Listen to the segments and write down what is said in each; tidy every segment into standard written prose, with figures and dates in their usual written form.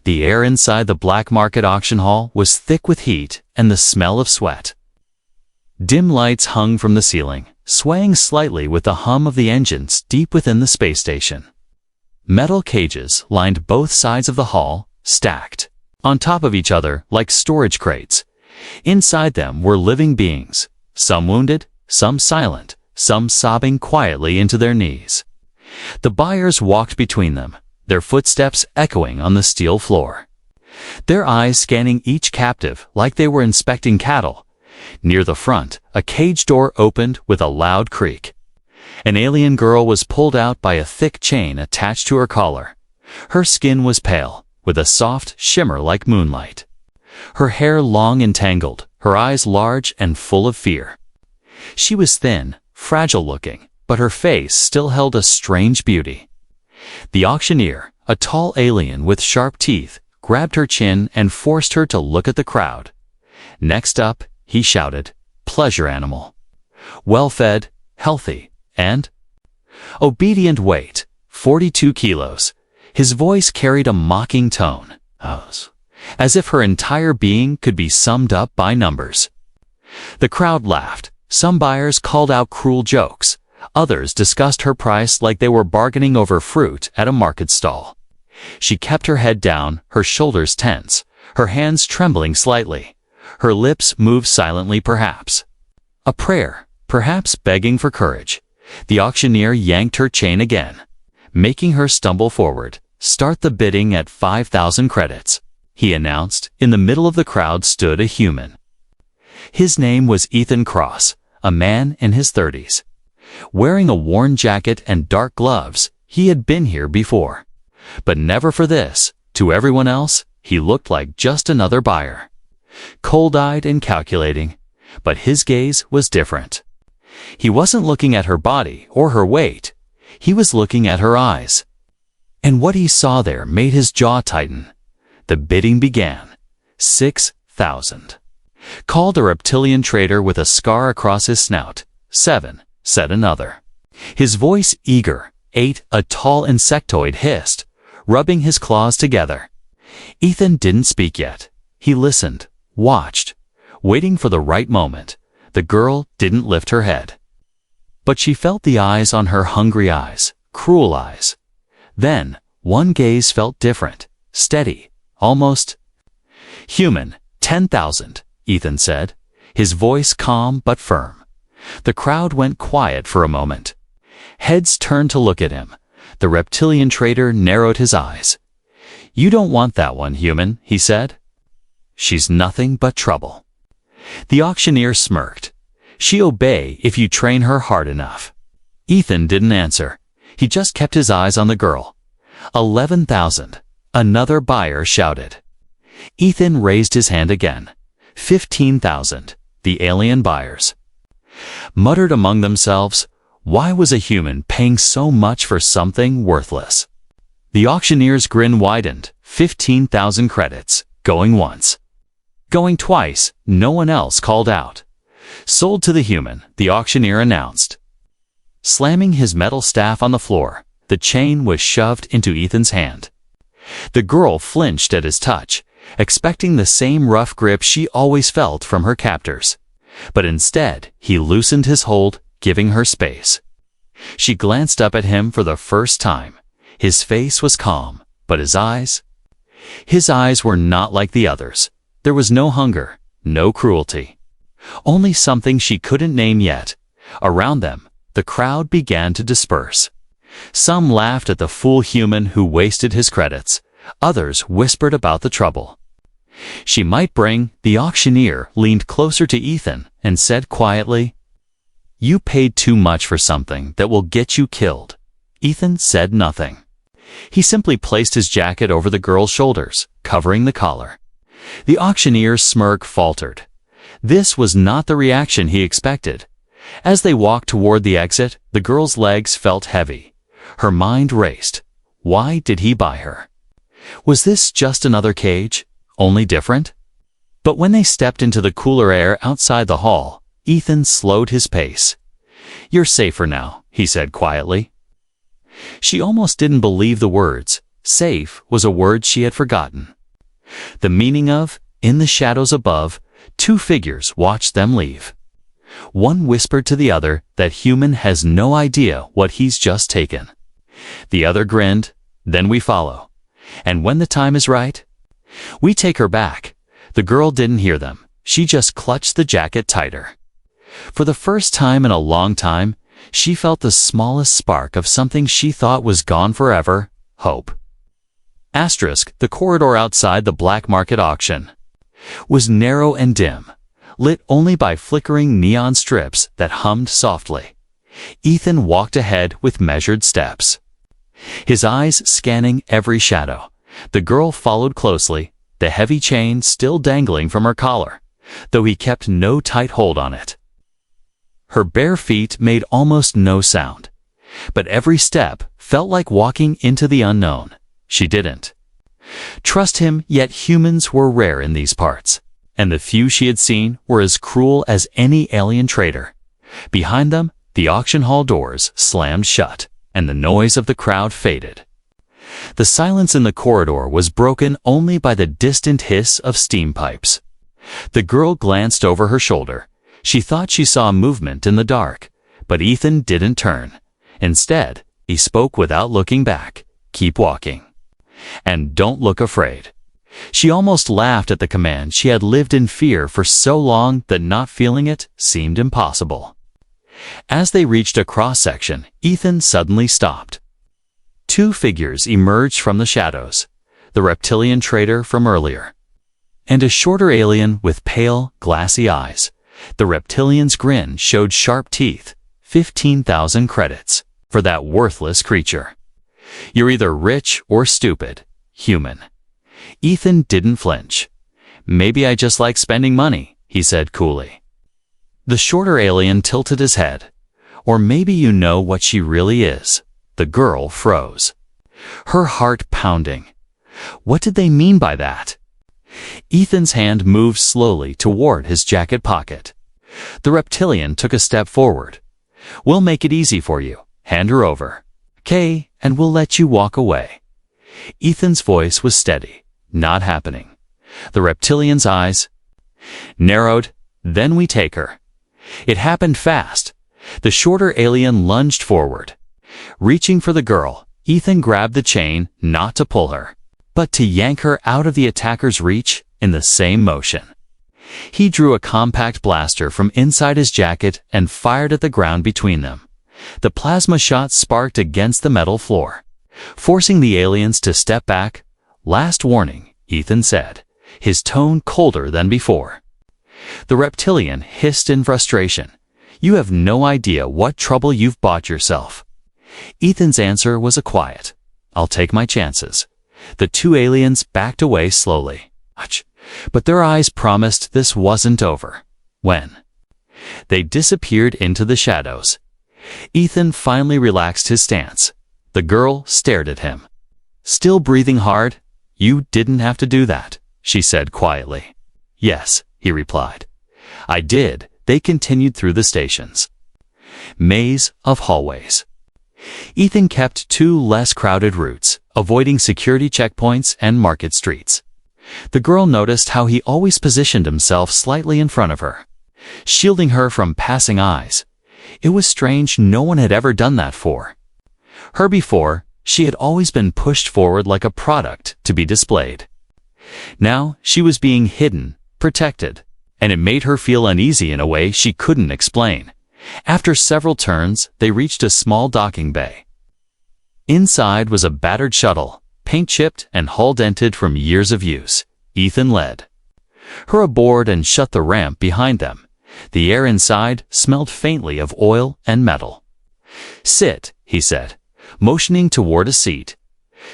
The air inside the black market auction hall was thick with heat and the smell of sweat. Dim lights hung from the ceiling, swaying slightly with the hum of the engines deep within the space station. Metal cages lined both sides of the hall, stacked on top of each other like storage crates. Inside them were living beings, some wounded, some silent, some sobbing quietly into their knees. The buyers walked between them, their footsteps echoing on the steel floor, their eyes scanning each captive like they were inspecting cattle. Near the front, a cage door opened with a loud creak. An alien girl was pulled out by a thick chain attached to her collar. Her skin was pale, with a soft shimmer like moonlight. Her hair long and tangled, her eyes large and full of fear. She was thin, fragile-looking, but her face still held a strange beauty. The auctioneer, a tall alien with sharp teeth, grabbed her chin and forced her to look at the crowd. Next up, he shouted, "Pleasure animal. Well-fed, healthy, and obedient weight, 42 kilos. His voice carried a mocking tone, as if her entire being could be summed up by numbers. The crowd laughed. Some buyers called out cruel jokes. Others discussed her price like they were bargaining over fruit at a market stall. She kept her head down, her shoulders tense, her hands trembling slightly. Her lips moved silently perhaps. A prayer, perhaps begging for courage. The auctioneer yanked her chain again, making her stumble forward. "Start the bidding at 5,000 credits," he announced. In the middle of the crowd stood a human. His name was Ethan Cross, a man in his 30s. Wearing a worn jacket and dark gloves, he had been here before. But never for this. To everyone else, he looked like just another buyer. Cold-eyed and calculating, but his gaze was different. He wasn't looking at her body or her weight. He was looking at her eyes. And what he saw there made his jaw tighten. The bidding began. 6,000. Called a reptilian trader with a scar across his snout. 7, said another. His voice eager. 8, a tall insectoid hissed, rubbing his claws together. Ethan didn't speak yet. He listened, watched, waiting for the right moment. The girl didn't lift her head. But she felt the eyes on her, hungry eyes, cruel eyes. Then, one gaze felt different, steady, almost human. 10,000, Ethan said, his voice calm but firm. The crowd went quiet for a moment. Heads turned to look at him. The reptilian trader narrowed his eyes. "You don't want that one, human," he said. "She's nothing but trouble." The auctioneer smirked. "She'll obey if you train her hard enough." Ethan didn't answer. He just kept his eyes on the girl. 11,000. Another buyer shouted. Ethan raised his hand again. 15,000. The alien buyers muttered among themselves, why was a human paying so much for something worthless? The auctioneer's grin widened. 15,000 credits. Going once. Going twice. No one else called out. "Sold to the human," the auctioneer announced. Slamming his metal staff on the floor, the chain was shoved into Ethan's hand. The girl flinched at his touch, expecting the same rough grip she always felt from her captors. But instead, he loosened his hold, giving her space. She glanced up at him for the first time. His face was calm, but his eyes were not like the others. There was no hunger, no cruelty. Only something she couldn't name yet. Around them, the crowd began to disperse. Some laughed at the fool human who wasted his credits. Others whispered about the trouble she might bring. The auctioneer leaned closer to Ethan and said quietly, "You paid too much for something that will get you killed." Ethan said nothing. He simply placed his jacket over the girl's shoulders, covering the collar. The auctioneer's smirk faltered. This was not the reaction he expected. As they walked toward the exit, the girl's legs felt heavy. Her mind raced. Why did he buy her? Was this just another cage, only different? But when they stepped into the cooler air outside the hall, Ethan slowed his pace. "You're safer now," he said quietly. She almost didn't believe the words. Safe was a word she had forgotten. The meaning of, in the shadows above, two figures watched them leave. One whispered to the other that human has no idea what he's just taken. The other grinned, then we follow. And when the time is right, we take her back. The girl didn't hear them. She just clutched the jacket tighter. For the first time in a long time, she felt the smallest spark of something she thought was gone forever, hope. Asterisk, the corridor outside the black market auction was narrow and dim, lit only by flickering neon strips that hummed softly. Ethan walked ahead with measured steps, his eyes scanning every shadow. The girl followed closely, the heavy chain still dangling from her collar, though he kept no tight hold on it. Her bare feet made almost no sound, but every step felt like walking into the unknown. She didn't trust him, yet humans were rare in these parts, and the few she had seen were as cruel as any alien trader. Behind them, the auction hall doors slammed shut, and the noise of the crowd faded. The silence in the corridor was broken only by the distant hiss of steam pipes. The girl glanced over her shoulder. She thought she saw movement in the dark, but Ethan didn't turn. Instead, he spoke without looking back. Keep walking. And don't look afraid. She almost laughed at the command. She had lived in fear for so long that not feeling it seemed impossible. As they reached a cross-section, Ethan suddenly stopped. Two figures emerged from the shadows, the reptilian trader from earlier, and a shorter alien with pale, glassy eyes. The reptilian's grin showed sharp teeth. 15,000 credits for that worthless creature. You're either rich or stupid, human. Ethan didn't flinch. Maybe I just like spending money, he said coolly. The shorter alien tilted his head. Or maybe you know what she really is. The girl froze, her heart pounding. What did they mean by that? Ethan's hand moved slowly toward his jacket pocket. The reptilian took a step forward. We'll make it easy for you. Hand her over. Okay, and we'll let you walk away. Ethan's voice was steady. Not happening. The reptilian's eyes narrowed. Then we take her. It happened fast. The shorter alien lunged forward. Reaching for the girl, Ethan grabbed the chain, not to pull her, but to yank her out of the attacker's reach in the same motion. He drew a compact blaster from inside his jacket and fired at the ground between them. The plasma shot sparked against the metal floor, forcing the aliens to step back. Last warning, Ethan said, his tone colder than before. The reptilian hissed in frustration. You have no idea what trouble you've bought yourself. Ethan's answer was a quiet, I'll take my chances. The two aliens backed away slowly, but their eyes promised this wasn't over. When they disappeared into the shadows, Ethan finally relaxed his stance. The girl stared at him. Still breathing hard. You didn't have to do that, she said quietly. Yes, he replied. I did. They continued through the stations. Maze of hallways. Ethan kept two less crowded routes, avoiding security checkpoints and market streets. The girl noticed how he always positioned himself slightly in front of her, shielding her from passing eyes. It was strange no one had ever done that for her before. She had always been pushed forward like a product to be displayed. Now she was being hidden, protected, and it made her feel uneasy in a way she couldn't explain. After several turns, they reached a small docking bay. Inside was a battered shuttle, paint-chipped and hull-dented from years of use. Ethan led her aboard and shut the ramp behind them. The air inside smelled faintly of oil and metal. Sit, he said, motioning toward a seat.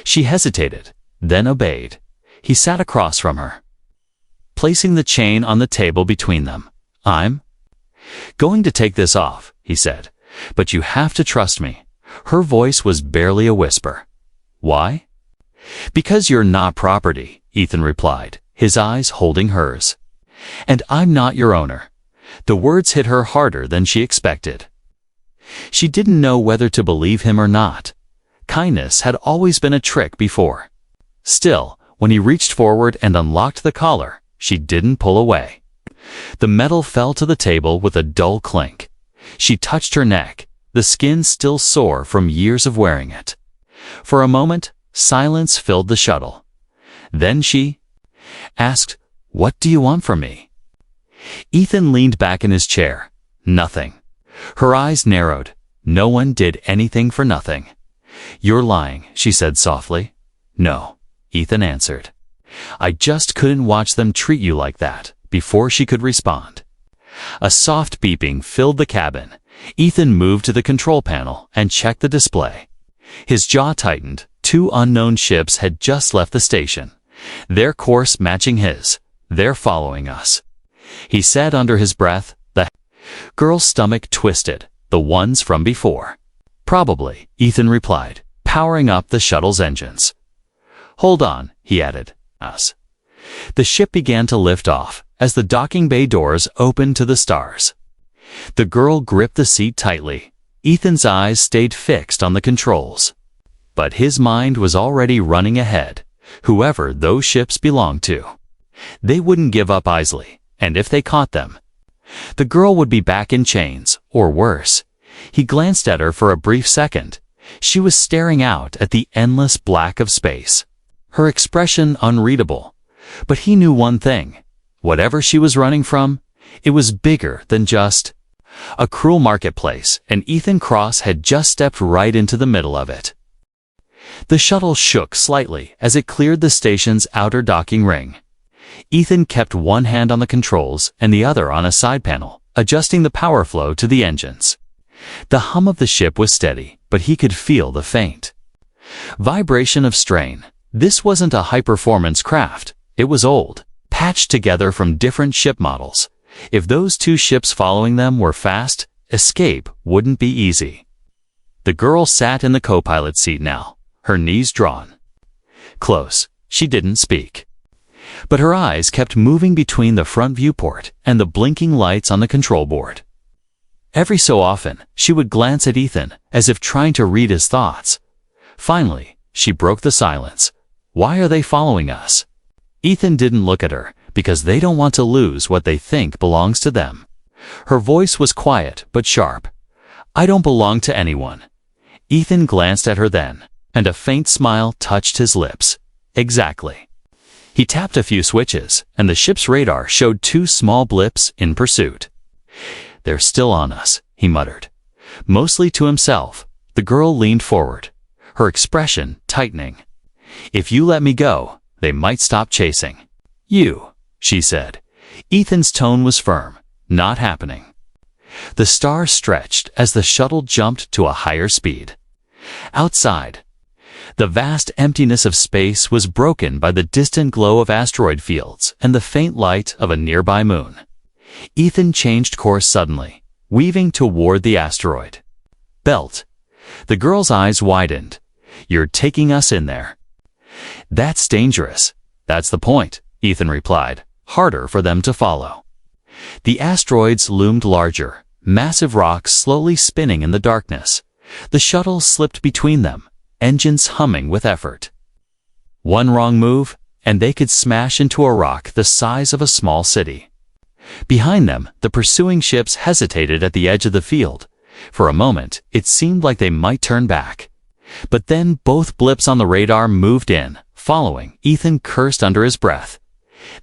She hesitated, then obeyed. He sat across from her, placing the chain on the table between them. I'm going to take this off, he said, but you have to trust me. Her voice was barely a whisper. Why? Because you're not property, Ethan replied, his eyes holding hers. And I'm not your owner. The words hit her harder than she expected. She didn't know whether to believe him or not. Kindness had always been a trick before. Still, when he reached forward and unlocked the collar, she didn't pull away. The metal fell to the table with a dull clink. She touched her neck, the skin still sore from years of wearing it. For a moment, silence filled the shuttle. Then she asked, "What do you want from me?" Ethan leaned back in his chair. Nothing. Her eyes narrowed. No one did anything for nothing. "You're lying," she said softly. "No," Ethan answered. "I just couldn't watch them treat you like that." Before she could respond, a soft beeping filled the cabin. Ethan moved to the control panel and checked the display. His jaw tightened. 2 unknown ships had just left the station, their course matching his. "They're following us," he said under his breath. The girl's stomach twisted. "The ones from before." "Probably," Ethan replied, powering up the shuttle's engines. "Hold on," he added. "Us." The ship began to lift off as the docking bay doors opened to the stars. The girl gripped the seat tightly. Ethan's eyes stayed fixed on the controls. But his mind was already running ahead. Whoever those ships belonged to, they wouldn't give up easily, and if they caught them, the girl would be back in chains, or worse. He glanced at her for a brief second. She was staring out at the endless black of space, her expression unreadable. But he knew one thing. Whatever she was running from, it was bigger than just a cruel marketplace, and Ethan Cross had just stepped right into the middle of it. The shuttle shook slightly as it cleared the station's outer docking ring. Ethan kept one hand on the controls and the other on a side panel, adjusting the power flow to the engines. The hum of the ship was steady, but he could feel the faint vibration of strain. This wasn't a high-performance craft. It was old, patched together from different ship models. If those 2 ships following them were fast, escape wouldn't be easy. The girl sat in the co-pilot seat now, her knees drawn close. She didn't speak, but her eyes kept moving between the front viewport and the blinking lights on the control board. Every so often, she would glance at Ethan, as if trying to read his thoughts. Finally, she broke the silence. "Why are they following us?" Ethan didn't look at her, because they don't want to lose what they think belongs to them. Her voice was quiet but sharp. "I don't belong to anyone." Ethan glanced at her then, and a faint smile touched his lips. "Exactly." He tapped a few switches, and the ship's radar showed 2 small blips in pursuit. "They're still on us," he muttered, mostly to himself. The girl leaned forward, her expression tightening. "If you let me go, they might stop chasing you," she said. Ethan's tone was firm. "Not happening." The stars stretched as the shuttle jumped to a higher speed. Outside, the vast emptiness of space was broken by the distant glow of asteroid fields and the faint light of a nearby moon. Ethan changed course suddenly, weaving toward the asteroid belt. The girl's eyes widened. "You're taking us in there." "That's dangerous." "That's the point," Ethan replied, harder for them to follow. The asteroids loomed larger, massive rocks slowly spinning in the darkness. The shuttle slipped between them, engines humming with effort. One wrong move, and they could smash into a rock the size of a small city. Behind them, the pursuing ships hesitated at the edge of the field. For a moment, it seemed like they might turn back. But then both blips on the radar moved in, following. Ethan cursed under his breath.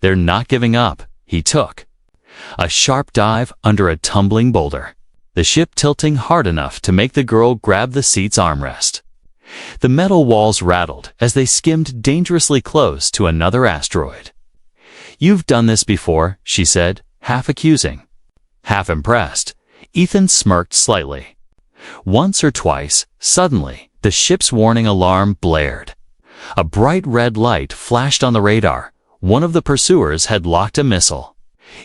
"They're not giving up." He took a sharp dive under a tumbling boulder, the ship tilting hard enough to make the girl grab the seat's armrest. The metal walls rattled as they skimmed dangerously close to another asteroid. "You've done this before," she said, half accusing, half impressed. Ethan smirked slightly. Once or twice, suddenly, the ship's warning alarm blared. A bright red light flashed on the radar. One of the pursuers had locked a missile.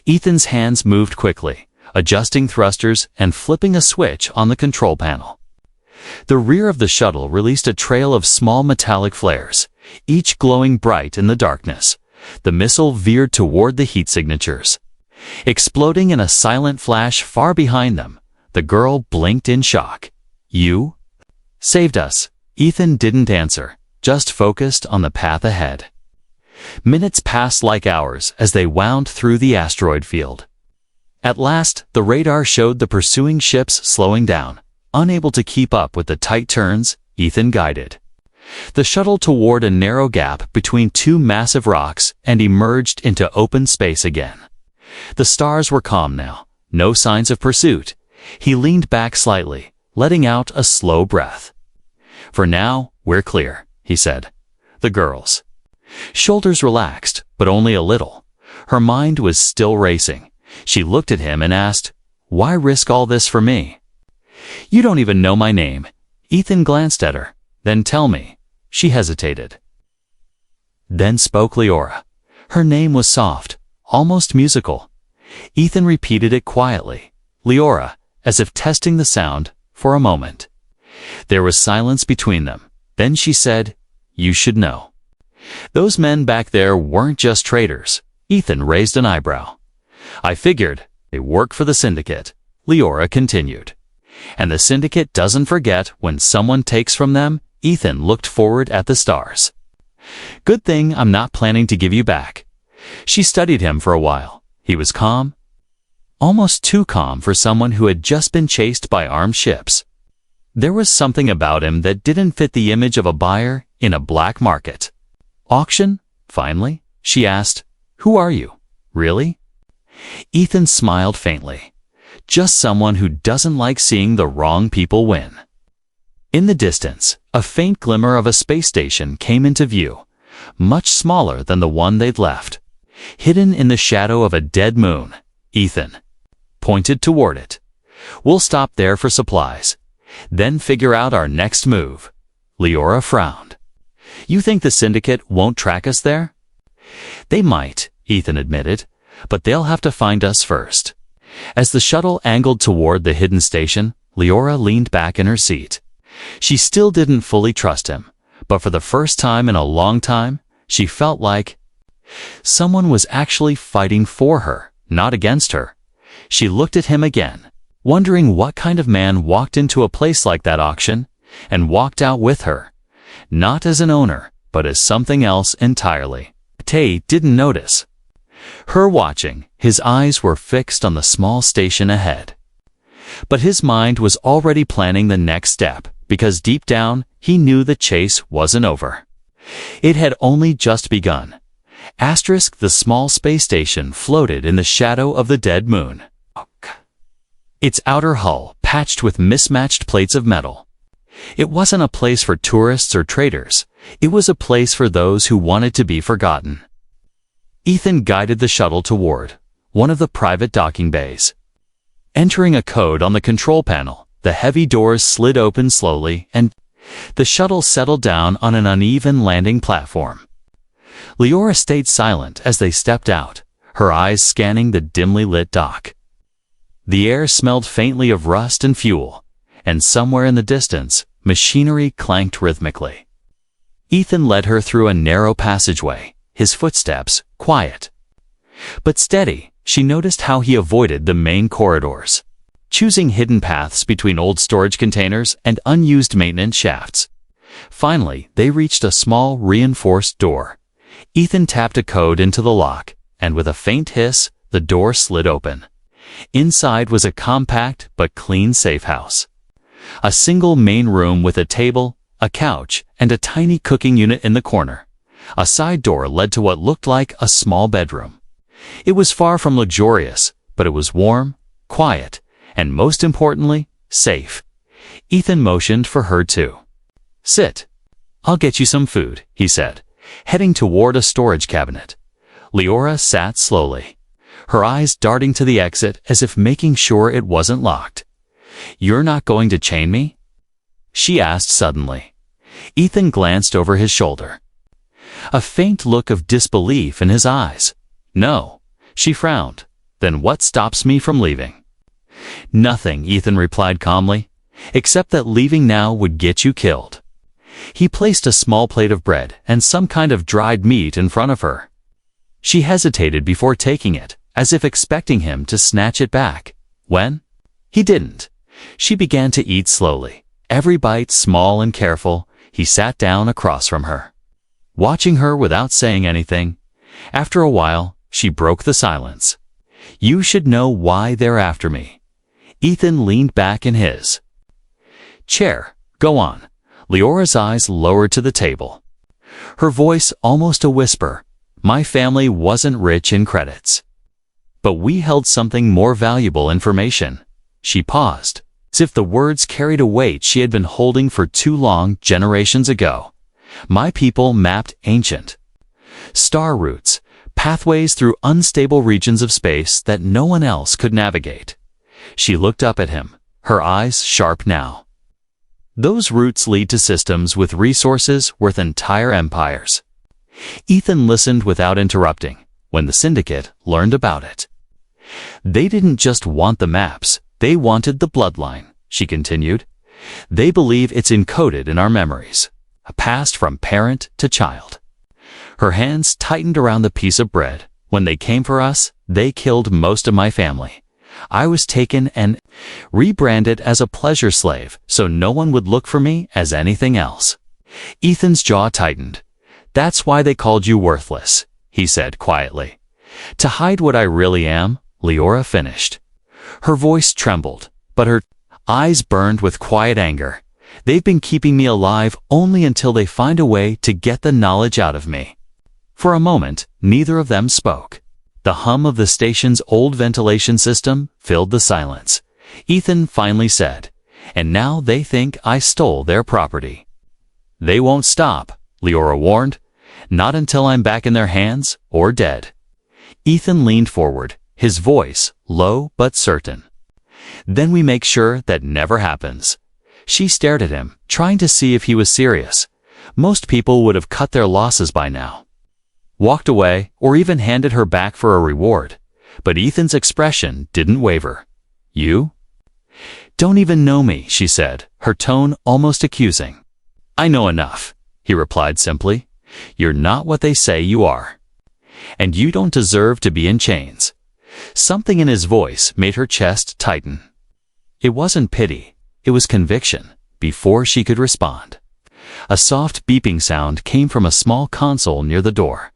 Ethan's hands moved quickly, adjusting thrusters and flipping a switch on the control panel. The rear of the shuttle released a trail of small metallic flares, each glowing bright in the darkness. The missile veered toward the heat signatures, exploding in a silent flash far behind them. The girl blinked in shock. "You saved us," Ethan didn't answer, just focused on the path ahead. Minutes passed like hours as they wound through the asteroid field. At last, the radar showed the pursuing ships slowing down. Unable to keep up with the tight turns, Ethan guided the shuttle toward a narrow gap between two massive rocks and emerged into open space again. The stars were calm now, no signs of pursuit. He leaned back slightly, letting out a slow breath. "For now, we're clear," he said. The girl's shoulders relaxed, but only a little. Her mind was still racing. She looked at him and asked, "Why risk all this for me?" "You don't even know my name." Ethan glanced at her. "Then tell me." She hesitated. Then spoke Leora. Her name was soft, almost musical. Ethan repeated it quietly. Leora, as if testing the sound, for a moment. There was silence between them. Then she said, "You should know. Those men back there weren't just traitors." Ethan raised an eyebrow. "I figured. They work for the Syndicate," Leora continued. "And the Syndicate doesn't forget when someone takes from them." Ethan looked forward at the stars. "Good thing I'm not planning to give you back." She studied him for a while. He was calm, almost too calm for someone who had just been chased by armed ships. There was something about him that didn't fit the image of a buyer in a black market. "Auction?" Finally, she asked. "Who are you? Really?" Ethan smiled faintly. "Just someone who doesn't like seeing the wrong people win." In the distance, a faint glimmer of a space station came into view, much smaller than the one they'd left. Hidden in the shadow of a dead moon, Ethan pointed toward it. "We'll stop there for supplies, then figure out our next move." Leora frowned. "You think the Syndicate won't track us there?" "They might," Ethan admitted, "but they'll have to find us first." As the shuttle angled toward the hidden station, Leora leaned back in her seat. She still didn't fully trust him, but for the first time in a long time, she felt like someone was actually fighting for her, not against her. She looked at him again, wondering what kind of man walked into a place like that auction and walked out with her, not as an owner, but as something else entirely. Tay didn't notice her watching. His eyes were fixed on the small station ahead. But his mind was already planning the next step, because deep down, he knew the chase wasn't over. It had only just begun. The small space station floated in the shadow of the dead moon. Its outer hull patched with mismatched plates of metal. It wasn't a place for tourists or traders. It was a place for those who wanted to be forgotten. Ethan guided the shuttle toward one of the private docking bays. Entering a code on the control panel, the heavy doors slid open slowly and the shuttle settled down on an uneven landing platform. Leora stayed silent as they stepped out, her eyes scanning the dimly lit dock. The air smelled faintly of rust and fuel, and somewhere in the distance, machinery clanked rhythmically. Ethan led her through a narrow passageway, his footsteps quiet but steady. She noticed how he avoided the main corridors, choosing hidden paths between old storage containers and unused maintenance shafts. Finally, they reached a small, reinforced door. Ethan tapped a code into the lock, and with a faint hiss, the door slid open. Inside was a compact but clean safe house. A single main room with a table, a couch, and a tiny cooking unit in the corner. A side door led to what looked like a small bedroom. It was far from luxurious, but it was warm, quiet, and most importantly, safe. Ethan motioned for her to sit. "I'll get you some food," he said, heading toward a storage cabinet. Leora sat slowly, her eyes darting to the exit as if making sure it wasn't locked. "You're not going to chain me?" she asked suddenly. Ethan glanced over his shoulder. A faint look of disbelief in his eyes. "No," she frowned. "Then what stops me from leaving?" "Nothing," Ethan replied calmly, "except that leaving now would get you killed." He placed a small plate of bread and some kind of dried meat in front of her. She hesitated before taking it, as if expecting him to snatch it back. When he didn't, she began to eat slowly, every bite small and careful. He sat down across from her, watching her without saying anything. After a while, she broke the silence. "You should know why they're after me." Ethan leaned back in his chair. "Go on." Leora's eyes lowered to the table, her voice almost a whisper. "My family wasn't rich in credits, but we held something more valuable information." She paused, as if the words carried a weight she had been holding for too long. "Generations ago, my people mapped ancient star routes, pathways through unstable regions of space that no one else could navigate." She looked up at him, her eyes sharp now. "Those routes lead to systems with resources worth entire empires." Ethan listened without interrupting. When the Syndicate learned about it, "They didn't just want the maps, they wanted the bloodline," she continued. "They believe it's encoded in our memories, a past from parent to child." Her hands tightened around the piece of bread. "When they came for us, they killed most of my family. I was taken and rebranded as a pleasure slave so no one would look for me as anything else." Ethan's jaw tightened. "That's why they called you worthless," he said quietly. "To hide what I really am," Leora finished. Her voice trembled, but her eyes burned with quiet anger. "They've been keeping me alive only until they find a way to get the knowledge out of me." For a moment, neither of them spoke. The hum of the station's old ventilation system filled the silence. Ethan finally said, "And now they think I stole their property." "They won't stop," Leora warned. "Not until I'm back in their hands or dead." Ethan leaned forward, his voice low but certain. "Then we make sure that never happens." She stared at him, trying to see if he was serious. Most people would have cut their losses by now, walked away, or even handed her back for a reward. But Ethan's expression didn't waver. "You don't even know me," she said, her tone almost accusing. "I know enough," he replied simply. "You're not what they say you are. And you don't deserve to be in chains." Something in his voice made her chest tighten. It wasn't pity, it was conviction. Before she could respond, a soft beeping sound came from a small console near the door.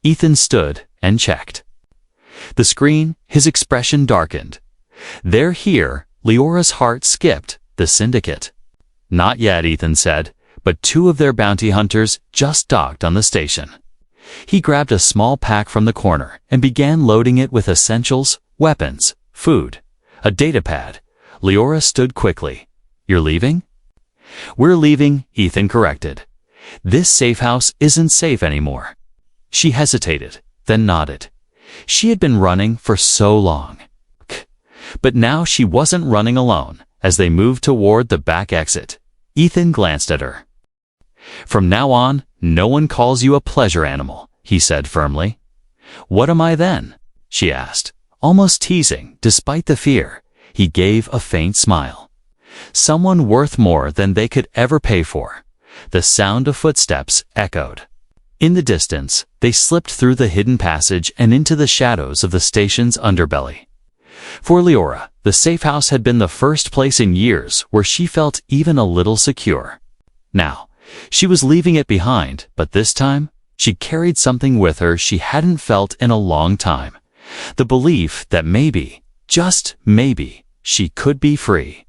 Ethan stood and checked the screen, his expression darkened. "They're here." Leora's heart skipped. "The Syndicate?" "Not yet," Ethan said, "but two of their bounty hunters just docked on the station." He grabbed a small pack from the corner and began loading it with essentials, weapons, food, a datapad. Leora stood quickly. "You're leaving?" "We're leaving," Ethan corrected. "This safe house isn't safe anymore." She hesitated, then nodded. She had been running for so long. But now she wasn't running alone. As they moved toward the back exit, Ethan glanced at her. "From now on, no one calls you a pleasure animal," he said firmly. "What am I then?" she asked, almost teasing, despite the fear. He gave a faint smile. "Someone worth more than they could ever pay for." The sound of footsteps echoed. In the distance, they slipped through the hidden passage and into the shadows of the station's underbelly. For Leora, the safe house had been the first place in years where she felt even a little secure. Now, she was leaving it behind, but this time, she carried something with her she hadn't felt in a long time. The belief that maybe, just maybe, she could be free.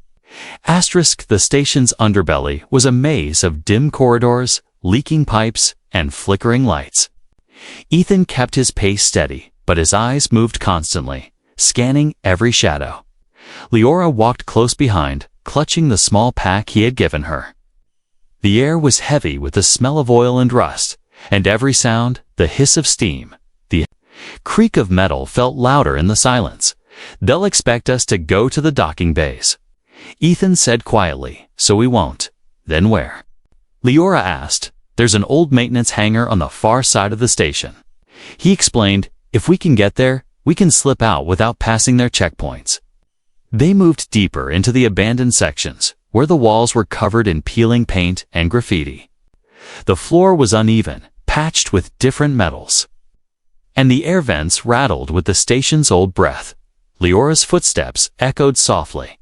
The station's underbelly was a maze of dim corridors, leaking pipes, and flickering lights. Ethan kept his pace steady, but his eyes moved constantly, scanning every shadow. Leora walked close behind, clutching the small pack he had given her. The air was heavy with the smell of oil and rust, and every sound, the hiss of steam, the creak of metal felt louder in the silence. "They'll expect us to go to the docking bays," Ethan said quietly. "So we won't." "Then where?" Leora asked. "There's an old maintenance hangar on the far side of the station." He explained, "If we can get there, we can slip out without passing their checkpoints." They moved deeper into the abandoned sections, where the walls were covered in peeling paint and graffiti. The floor was uneven, patched with different metals, and the air vents rattled with the station's old breath. Leora's footsteps echoed softly,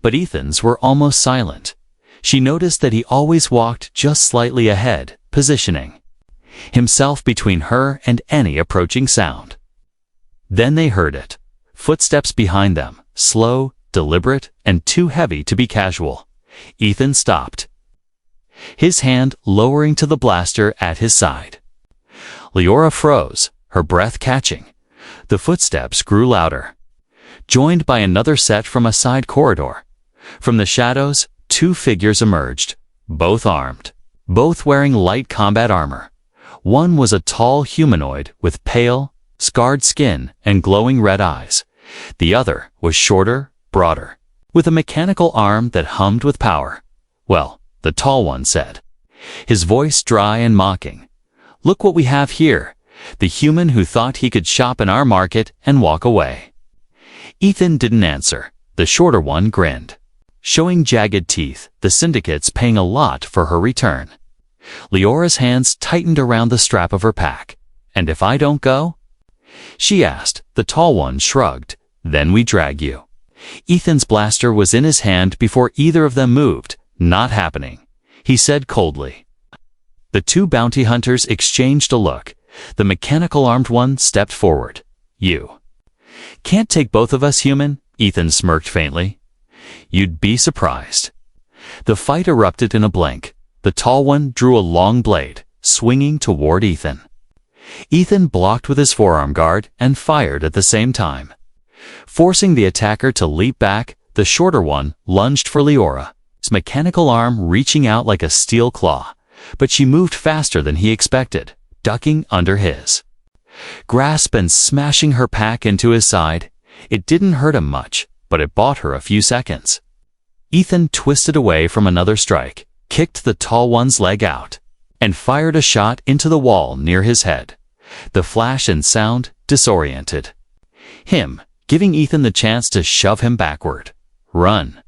but Ethan's were almost silent. She noticed that he always walked just slightly ahead, positioning himself between her and any approaching sound. Then they heard it. Footsteps behind them, slow, deliberate, and too heavy to be casual. Ethan stopped, his hand lowering to the blaster at his side. Leora froze, her breath catching. The footsteps grew louder, joined by another set from a side corridor. From the shadows, two figures emerged, both armed, both wearing light combat armor. One was a tall humanoid with pale, scarred skin and glowing red eyes. The other was shorter, broader, with a mechanical arm that hummed with power. Well, the tall one said, his voice dry and mocking. "Look what we have here, the human who thought he could shop in our market and walk away." Ethan didn't answer. The shorter one grinned, showing jagged teeth, the Syndicates paying a lot for her return. Leora's hands tightened around the strap of her pack. "And if I don't go?" she asked. The tall one shrugged. "Then we drag you." Ethan's blaster was in his hand before either of them moved. "Not happening," he said coldly. The two bounty hunters exchanged a look. The mechanical-armed one stepped forward. "You can't take both of us, human?" Ethan smirked faintly. "You'd be surprised." The fight erupted in a blink. The tall one drew a long blade, swinging toward Ethan. Ethan blocked with his forearm guard and fired at the same time. Forcing the attacker to leap back, the shorter one lunged for Leora, his mechanical arm reaching out like a steel claw. But she moved faster than he expected, ducking under his grasp and smashing her pack into his side. It didn't hurt him much, but it bought her a few seconds. Ethan twisted away from another strike, kicked the tall one's leg out, and fired a shot into the wall near his head. The flash and sound disoriented him, giving Ethan the chance to shove him backward. "Run!"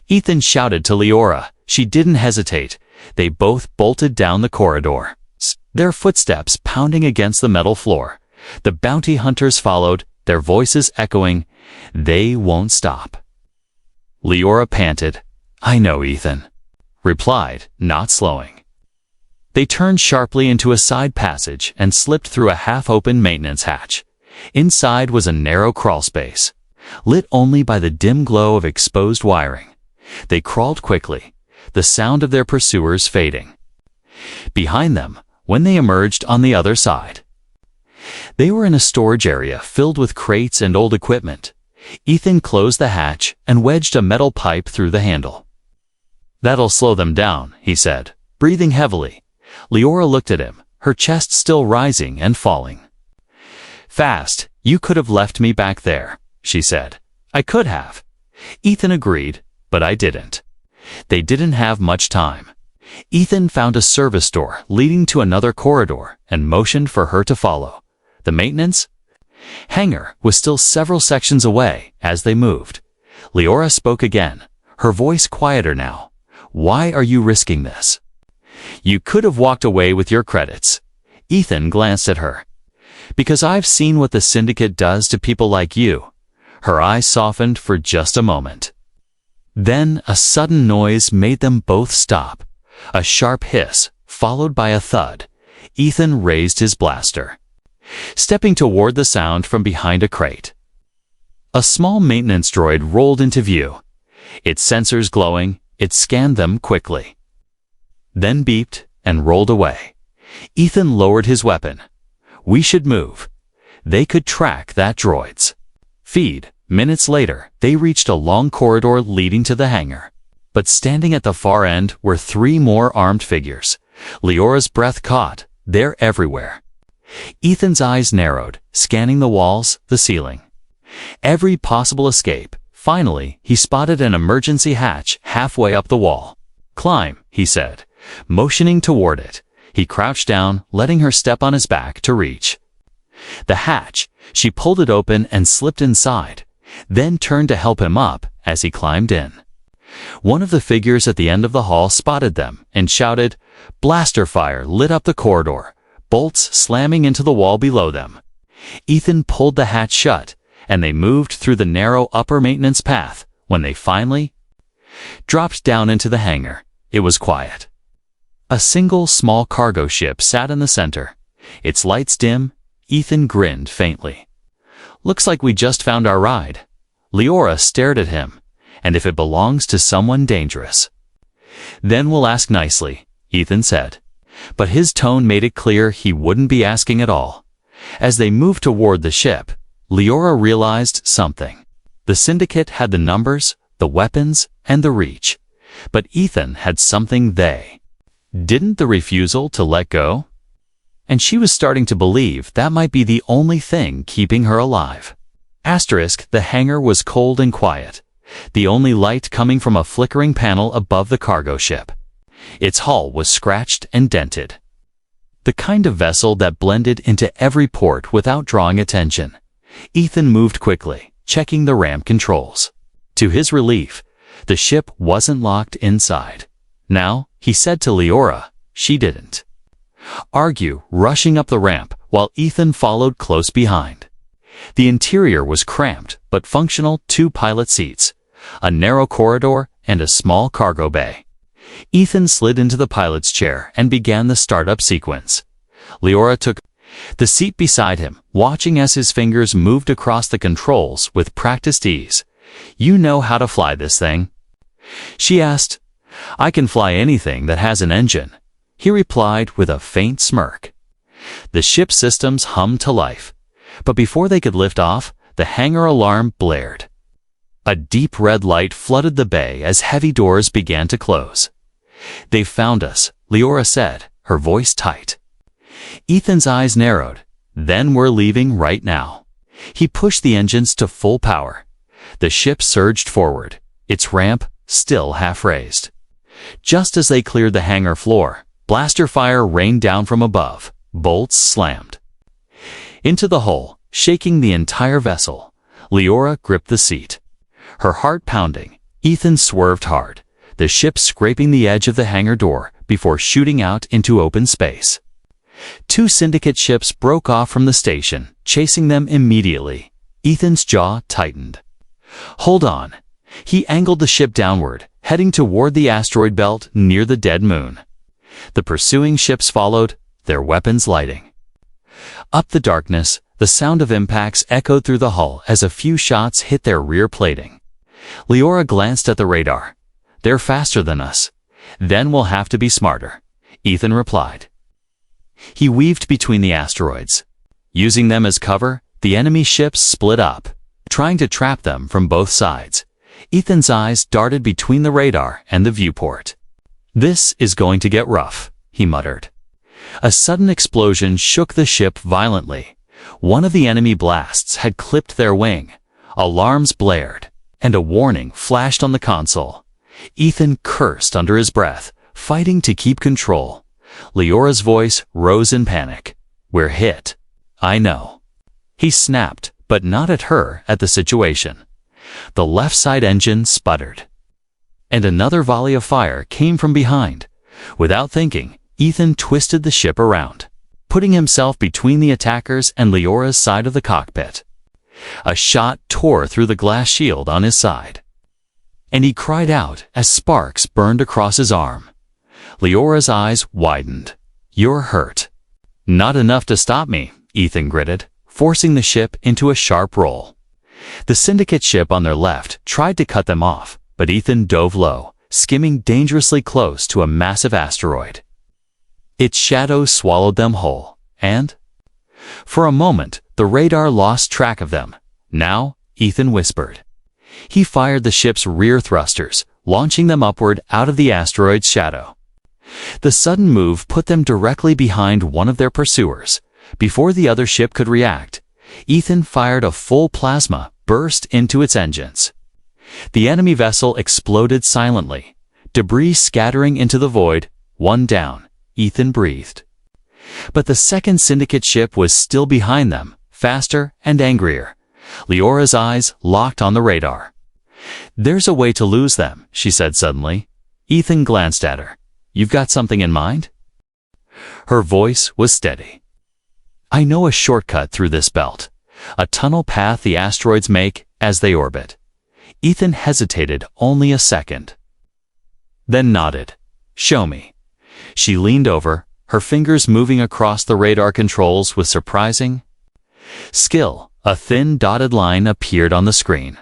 Ethan shouted to Leora. She didn't hesitate. They both bolted down the corridor, their footsteps pounding against the metal floor. The bounty hunters followed, their voices echoing, "They won't stop." Leora panted. "I know, Ethan," replied, not slowing. They turned sharply into a side passage and slipped through a half-open maintenance hatch. Inside was a narrow crawlspace, lit only by the dim glow of exposed wiring. They crawled quickly, the sound of their pursuers fading behind them when they emerged on the other side. They were in a storage area filled with crates and old equipment. Ethan closed the hatch and wedged a metal pipe through the handle. "That'll slow them down," he said, breathing heavily. Leora looked at him, her chest still rising and falling. "Fast, you could have left me back there," she said. "I could have." Ethan agreed, "But I didn't." They didn't have much time. Ethan found a service door leading to another corridor and motioned for her to follow. The maintenance hangar was still several sections away as they moved. Leora spoke again, her voice quieter now. "Why are you risking this? You could have walked away with your credits." Ethan glanced at her. "Because I've seen what the Syndicate does to people like you." Her eyes softened for just a moment. Then a sudden noise made them both stop. A sharp hiss, followed by a thud. Ethan raised his blaster, stepping toward the sound from behind a crate. A small maintenance droid rolled into view. Its sensors glowing, it scanned them quickly, then beeped and rolled away. Ethan lowered his weapon. "We should move. They could track that droid's feed." Minutes later, they reached a long corridor leading to the hangar. But standing at the far end were three more armed figures. Leora's breath caught. They're everywhere. Ethan's eyes narrowed, scanning the walls, the ceiling. Every possible escape. Finally, he spotted an emergency hatch halfway up the wall. "Climb," he said, motioning toward it. He crouched down, letting her step on his back to reach the hatch. She pulled it open and slipped inside, then turned to help him up as he climbed in. One of the figures at the end of the hall spotted them and shouted. Blaster fire lit up the corridor, bolts slamming into the wall below them. Ethan pulled the hatch shut, and they moved through the narrow upper maintenance path. When they finally Dropped down into the hangar. It was quiet. A single small cargo ship sat in the center. Its lights dim. Ethan grinned faintly. Looks like we just found our ride. Leora stared at him. And if it belongs to someone dangerous. Then we'll ask nicely, Ethan said. But his tone made it clear he wouldn't be asking at all. As they moved toward the ship, Leora realized something. The Syndicate had the numbers, the weapons, and the reach. But Ethan had something they didn't. The refusal to let go? And she was starting to believe that might be the only thing keeping her alive. The hangar was cold and quiet. The only light coming from a flickering panel above the cargo ship. Its hull was scratched and dented. The kind of vessel that blended into every port without drawing attention. Ethan moved quickly, checking the ramp controls. To his relief, the ship wasn't locked inside. Now, he said to Leora, she didn't argue, rushing up the ramp while Ethan followed close behind. The interior was cramped but functional. 2 pilot seats, a narrow corridor, and a small cargo bay. Ethan slid into the pilot's chair and began the startup sequence. Leora took the seat beside him, watching as his fingers moved across the controls with practiced ease. You know how to fly this thing? She asked. I can fly anything that has an engine, he replied with a faint smirk. The ship's systems hummed to life, but before they could lift off, the hangar alarm blared. A deep red light flooded the bay as heavy doors began to close. They've found us, Leora said, her voice tight. Ethan's eyes narrowed. Then we're leaving right now. He pushed the engines to full power. The ship surged forward, its ramp still half raised. Just as they cleared the hangar floor, blaster fire rained down from above. Bolts slammed into the hull, shaking the entire vessel. Leora gripped the seat, her heart pounding. Ethan swerved hard, the ship scraping the edge of the hangar door before shooting out into open space. 2 Syndicate ships broke off from the station, chasing them immediately. Ethan's jaw tightened. Hold on. He angled the ship downward, heading toward the asteroid belt near the dead moon. The pursuing ships followed, their weapons lighting. Up the darkness, the sound of impacts echoed through the hull as a few shots hit their rear plating. Leora glanced at the radar. They're faster than us. Then we'll have to be smarter, Ethan replied. He weaved between the asteroids. Using them as cover, the enemy ships split up, trying to trap them from both sides. Ethan's eyes darted between the radar and the viewport. This is going to get rough, he muttered. A sudden explosion shook the ship violently. One of the enemy blasts had clipped their wing. Alarms blared, and a warning flashed on the console. Ethan cursed under his breath, fighting to keep control. Leora's voice rose in panic. We're hit. I know. He snapped, but not at her, at the situation. The left side engine sputtered. And another volley of fire came from behind. Without thinking, Ethan twisted the ship around, putting himself between the attackers and Leora's side of the cockpit. A shot tore through the glass shield on his side, and he cried out as sparks burned across his arm. Leora's eyes widened. You're hurt. Not enough to stop me, Ethan gritted, forcing the ship into a sharp roll. The Syndicate ship on their left tried to cut them off, but Ethan dove low, skimming dangerously close to a massive asteroid. Its shadow swallowed them whole, and for a moment, the radar lost track of them. Now, Ethan whispered. He fired the ship's rear thrusters, launching them upward out of the asteroid's shadow. The sudden move put them directly behind one of their pursuers. Before the other ship could react, Ethan fired a full plasma burst into its engines. The enemy vessel exploded silently, debris scattering into the void. One down, Ethan breathed. But the second Syndicate ship was still behind them, faster and angrier. Leora's eyes locked on the radar. There's a way to lose them, she said suddenly. Ethan glanced at her. You've got something in mind? Her voice was steady. I know a shortcut through this belt, a tunnel path the asteroids make as they orbit. Ethan hesitated only a second. then nodded. "Show me." She leaned over, her fingers moving across the radar controls with surprising skill. A thin dotted line appeared on the screen.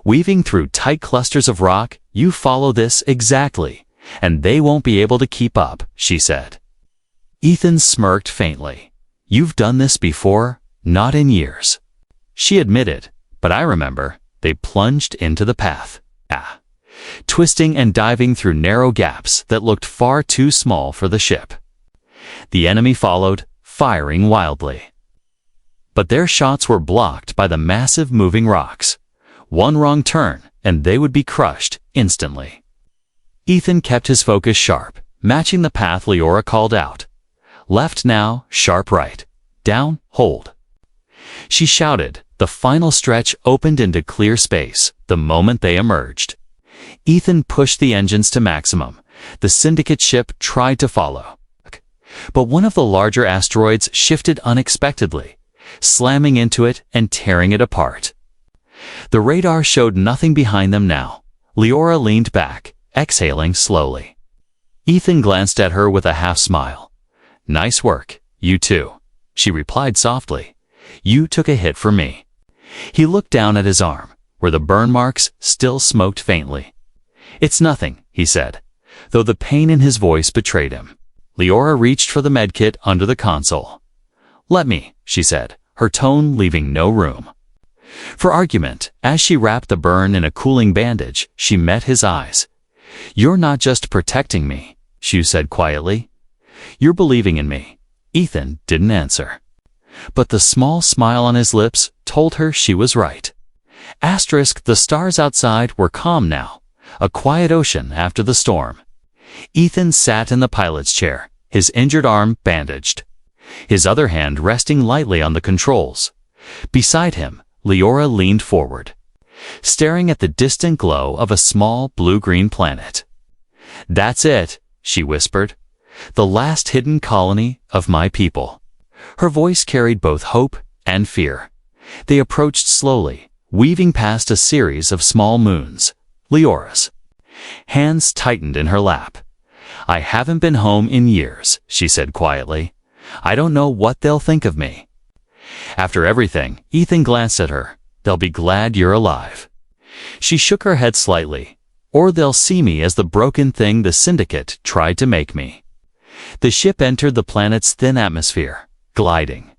"Weaving through tight clusters of rock, you follow this exactly, and they won't be able to keep up," she said. Ethan smirked faintly. "You've done this before?" "Not in years," she admitted, "but I remember." They plunged into the path, twisting and diving through narrow gaps that looked far too small for the ship. The enemy followed, firing wildly. But their shots were blocked by the massive moving rocks. One wrong turn, and they would be crushed instantly. Ethan kept his focus sharp, matching the path Leora called out. "Left now, sharp right. Down, hold." She shouted. The final stretch opened into clear space the moment they emerged. Ethan pushed the engines to maximum. The Syndicate ship tried to follow. But one of the larger asteroids shifted unexpectedly, slamming into it and tearing it apart. The radar showed nothing behind them now. Leora leaned back, exhaling slowly. Ethan glanced at her with a half-smile. "Nice work, you too," she replied softly. "You took a hit for me." He looked down at his arm, where the burn marks still smoked faintly. "It's nothing," he said, though the pain in his voice betrayed him. Leora reached for the medkit under the console. "Let me," she said, her tone leaving no room for argument. As she wrapped the burn in a cooling bandage, she met his eyes. "You're not just protecting me," she said quietly. "You're believing in me." Ethan didn't answer, but the small smile on his lips told her she was right. The stars outside were calm now, a quiet ocean after the storm. Ethan sat in the pilot's chair, his injured arm bandaged, his other hand resting lightly on the controls. Beside him, Leora leaned forward, staring at the distant glow of a small blue-green planet. "That's it," she whispered. "The last hidden colony of my people." Her voice carried both hope and fear. They approached slowly, weaving past a series of small moons. Leora's hands tightened in her lap. "I haven't been home in years," she said quietly. "I don't know what they'll think of me." After everything, Ethan glanced at her. "They'll be glad you're alive." She shook her head slightly. "Or they'll see me as the broken thing the Syndicate tried to make me." The ship entered the planet's thin atmosphere, gliding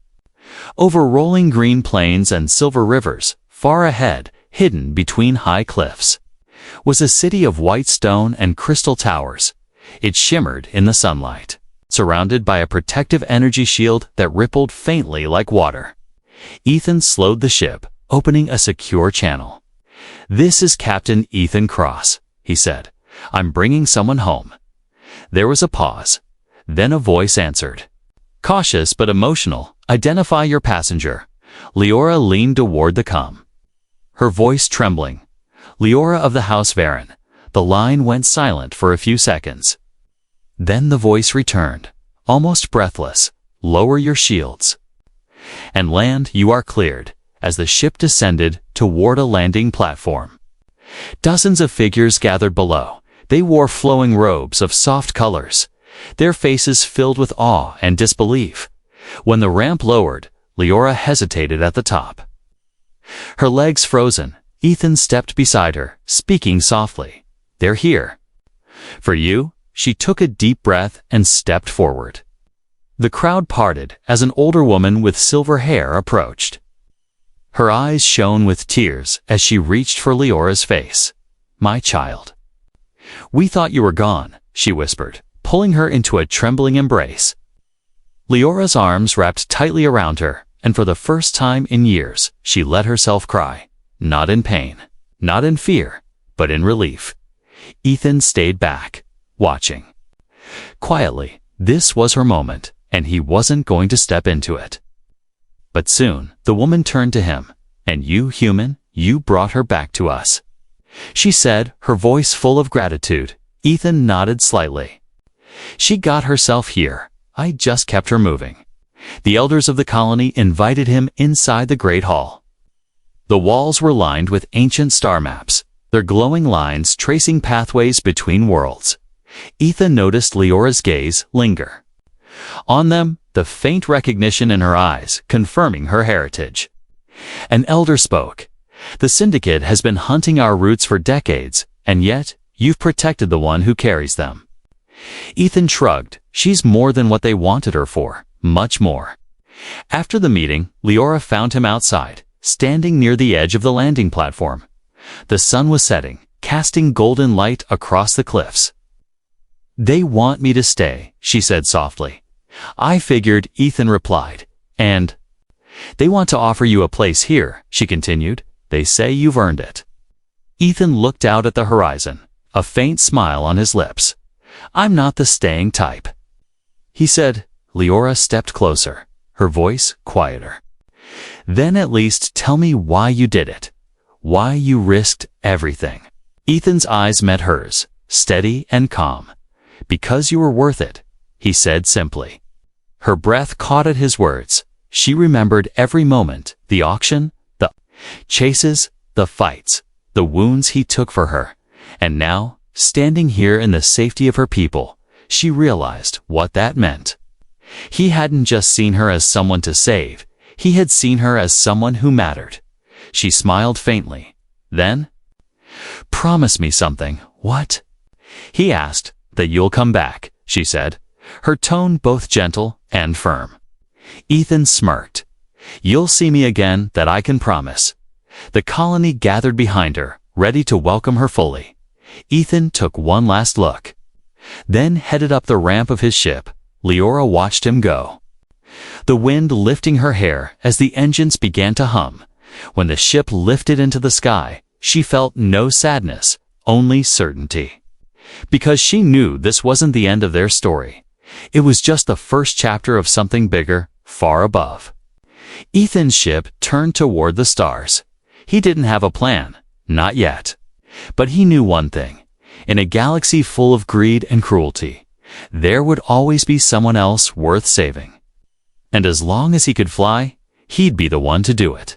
over rolling green plains and silver rivers. Far ahead, hidden between high cliffs, was a city of white stone and crystal towers. It shimmered in the sunlight, surrounded by a protective energy shield that rippled faintly like water. Ethan slowed the ship, opening a secure channel. "This is Captain Ethan Cross," he said. "I'm bringing someone home." There was a pause. Then a voice answered. Cautious but emotional, "Identify your passenger." Leora leaned toward the comm, her voice trembling. "Leora of the House Varen." The line went silent for a few seconds. Then the voice returned, almost breathless. "Lower your shields and land. You are cleared." As the ship descended toward a landing platform, dozens of figures gathered below. They wore flowing robes of soft colors, their faces filled with awe and disbelief. When the ramp lowered, Leora hesitated at the top, her legs frozen. Ethan stepped beside her, speaking softly. "They're here for you." She took a deep breath and stepped forward. The crowd parted as an older woman with silver hair approached. Her eyes shone with tears as she reached for Leora's face. "My child, we thought you were gone," she whispered, pulling her into a trembling embrace. Leora's arms wrapped tightly around her, and for the first time in years, she let herself cry. Not in pain, not in fear, but in relief. Ethan stayed back, watching quietly. This was her moment, and he wasn't going to step into it. But soon, the woman turned to him. "And you, human, you brought her back to us," she said, her voice full of gratitude. Ethan nodded slightly. "She got herself here. I just kept her moving." The elders of the colony invited him inside the Great Hall. The walls were lined with ancient star maps, their glowing lines tracing pathways between worlds. Ethan noticed Leora's gaze linger. On them, the faint recognition in her eyes confirming her heritage. An elder spoke. "The Syndicate has been hunting our roots for decades, and yet you've protected the one who carries them." Ethan shrugged. She's more than what they wanted her for, much more. After the meeting, Leora found him outside, standing near the edge of the landing platform. The sun was setting, casting golden light across the cliffs. "They want me to stay," she said softly. "I figured," Ethan replied. "And they want to offer you a place here," she continued. "They say you've earned it." Ethan looked out at the horizon, a faint smile on his lips. "I'm not the staying type," he said. Leora stepped closer, her voice quieter. "Then at least tell me why you did it. Why you risked everything." Ethan's eyes met hers, steady and calm. "Because you were worth it," he said simply. Her breath caught at his words. She remembered every moment, the auction, the chases, the fights, the wounds he took for her. And now, standing here in the safety of her people, she realized what that meant. He hadn't just seen her as someone to save, he had seen her as someone who mattered. She smiled faintly. Then, "Promise me something." "What?" he asked. "That you'll come back," she said, her tone both gentle and firm. Ethan smirked. "You'll see me again, that I can promise." The colony gathered behind her, ready to welcome her fully. Ethan took one last look, then headed up the ramp of his ship. Leora watched him go, the wind lifting her hair as the engines began to hum. When the ship lifted into the sky, she felt no sadness, only certainty. Because she knew this wasn't the end of their story. It was just the first chapter of something bigger, far above. Ethan's ship turned toward the stars. He didn't have a plan, not yet. But he knew one thing. In a galaxy full of greed and cruelty, there would always be someone else worth saving. And as long as he could fly, he'd be the one to do it.